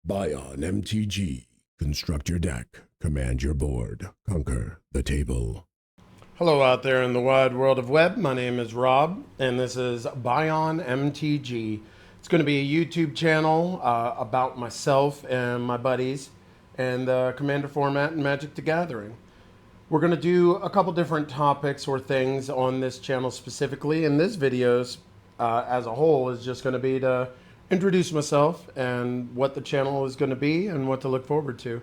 BionMTG. Construct your deck, command your board, conquer the table. Hello out there in the wide world of web. My name is Rob, and this is BionMTG. It's going to be a YouTube channel about myself and my buddies and the Commander format and Magic the Gathering. We're going to do a couple different topics or things on this channel specifically, and this video as a whole is just going to be to introduce myself and what the channel is going to be and what to look forward to.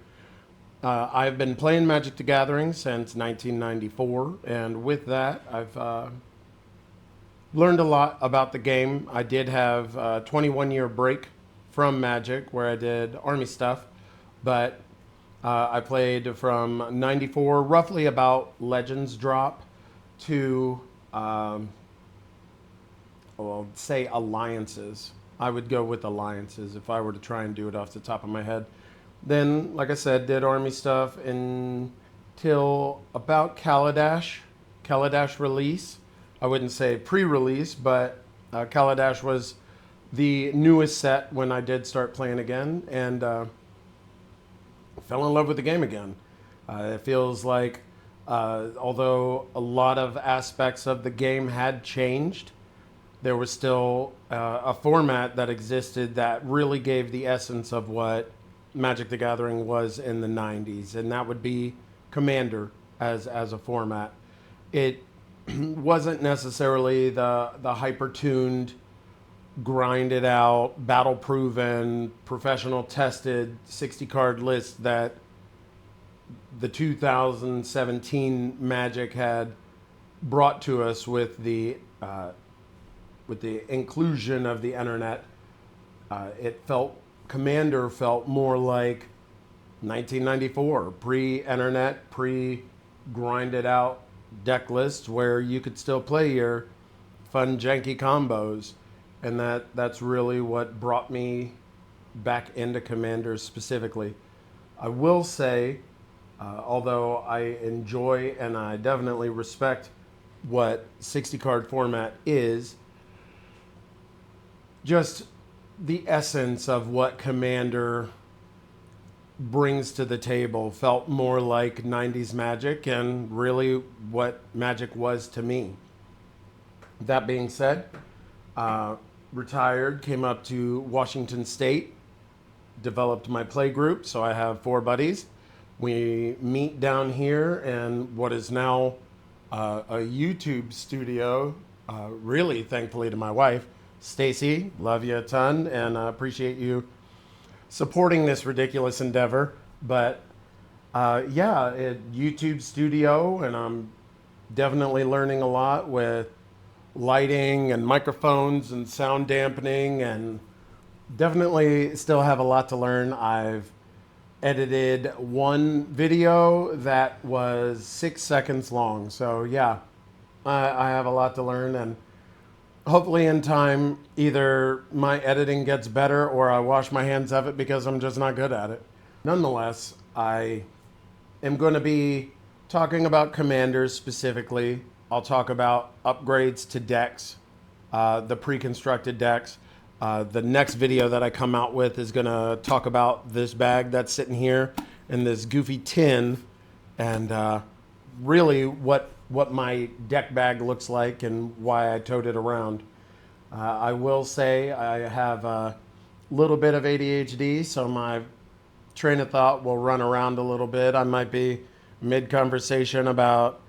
I've been playing Magic the Gathering since 1994, and with that, I've learned a lot about the game. I did have a 21-year break from Magic where I did Army stuff, but I played from 94, roughly about Legends drop, to, well, say Alliances. I would go with Alliances if I were to try and do it off the top of my head. Then, like I said, did Army stuff until about Kaladesh release. I wouldn't say pre-release, but Kaladesh was the newest set when I did start playing again, and fell in love with the game again. It feels like, although a lot of aspects of the game had changed, there was still a format that existed that really gave the essence of what Magic the Gathering was in the 90s, and that would be Commander as a format. It wasn't necessarily the hyper-tuned, grinded out, battle-proven, professional tested 60-card list that the 2017 Magic had brought to us with the inclusion of the internet. Commander felt more like 1994, pre-internet, pre-grinded out deck lists where you could still play your fun, janky combos. And that's really what brought me back into Commander specifically. I will say, although I enjoy and I definitely respect what 60-card format is, just the essence of what Commander brings to the table felt more like 90s Magic and really what Magic was to me. That being said, retired, came up to Washington State, developed my play group, so I have 4 buddies. We meet down here in what is now a YouTube studio, really thankfully to my wife, Stacy. Love you a ton and appreciate you supporting this ridiculous endeavor. But yeah, YouTube studio, and I'm definitely learning a lot with lighting and microphones and sound dampening, and definitely still have a lot to learn. I've edited one video that was 6 seconds long, so yeah, I have a lot to learn, and hopefully in time either my editing gets better or I wash my hands of it because I'm just not good at it. Nonetheless, I am going to be talking about Commanders specifically. I'll talk about upgrades to decks, the pre-constructed decks. The next video that I come out with is going to talk about this bag that's sitting here in this goofy tin, and really what my deck bag looks like and why I tote it around. I will say I have a little bit of ADHD, so my train of thought will run around a little bit. I might be mid-conversation about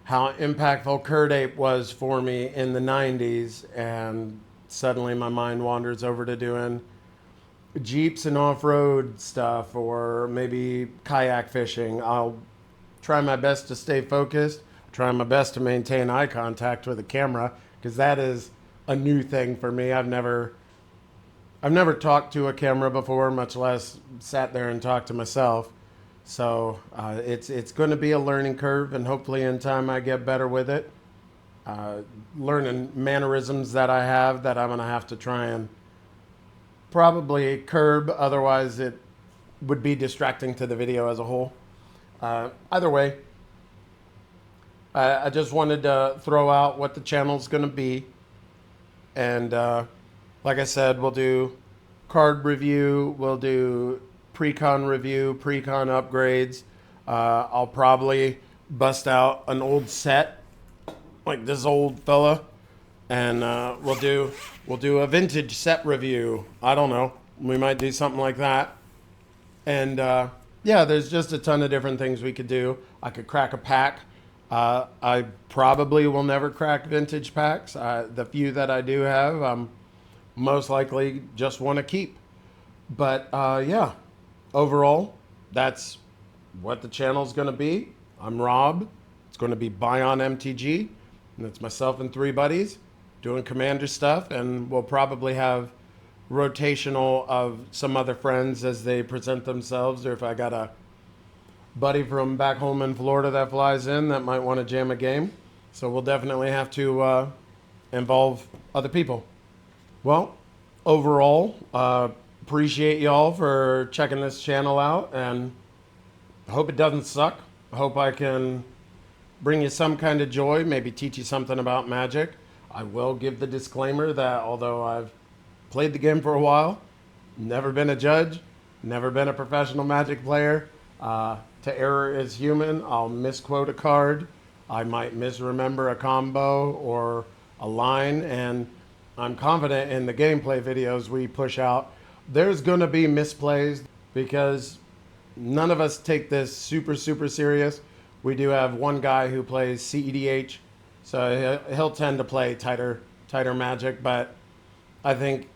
how impactful Curd Ape was for me in the 90s, and suddenly my mind wanders over to doing Jeeps and off-road stuff, or maybe kayak fishing. I'll try my best to stay focused, try my best to maintain eye contact with the camera, because that is a new thing for me. I've never talked to a camera before, much less sat there and talked to myself. So it's going to be a learning curve, and hopefully in time I get better with it. Learning mannerisms that I have that I'm going to have to try and probably curb, otherwise it would be distracting to the video as a whole. Either way, I just wanted to throw out what the channel's going to be. And like I said, we'll do card review. We'll do pre-con review, pre-con upgrades. I'll probably bust out an old set like this old fella, and we'll do a vintage set review. I don't know. We might do something like that. And yeah, there's just a ton of different things we could do. I could crack a pack. I probably will never crack vintage packs. The few that I do have, most likely just want to keep. But yeah, overall, that's what the channel's going to be. I'm Rob. It's going to be BionMTG, and it's myself and three buddies doing Commander stuff, and we'll probably have rotational of some other friends as they present themselves, or if I got a buddy from back home in Florida that flies in that might want to jam a game. So we'll definitely have to involve other people. Well, overall, appreciate y'all for checking this channel out, and I hope it doesn't suck. I hope I can bring you some kind of joy, maybe teach you something about Magic. I will give the disclaimer that although I've played the game for a while, never been a judge, never been a professional Magic player. To error is human. I'll misquote a card. I might misremember a combo or a line, and I'm confident in the gameplay videos we push out, there's going to be misplays because none of us take this super serious. We do have one guy who plays CEDH, so he'll tend to play tighter Magic, but I think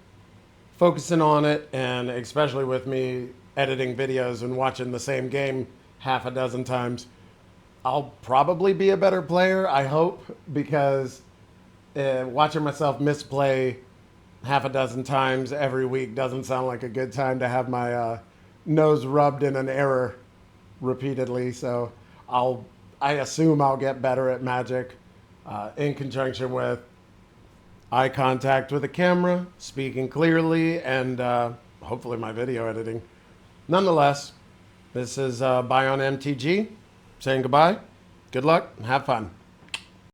focusing on it, and especially with me editing videos and watching the same game half a dozen times, I'll probably be a better player, I hope, because watching myself misplay half a dozen times every week doesn't sound like a good time to have my nose rubbed in an error repeatedly. So I assume I'll get better at Magic in conjunction with eye contact with the camera, speaking clearly, and hopefully my video editing. Nonetheless, this is BionMTG saying goodbye, good luck, and have fun.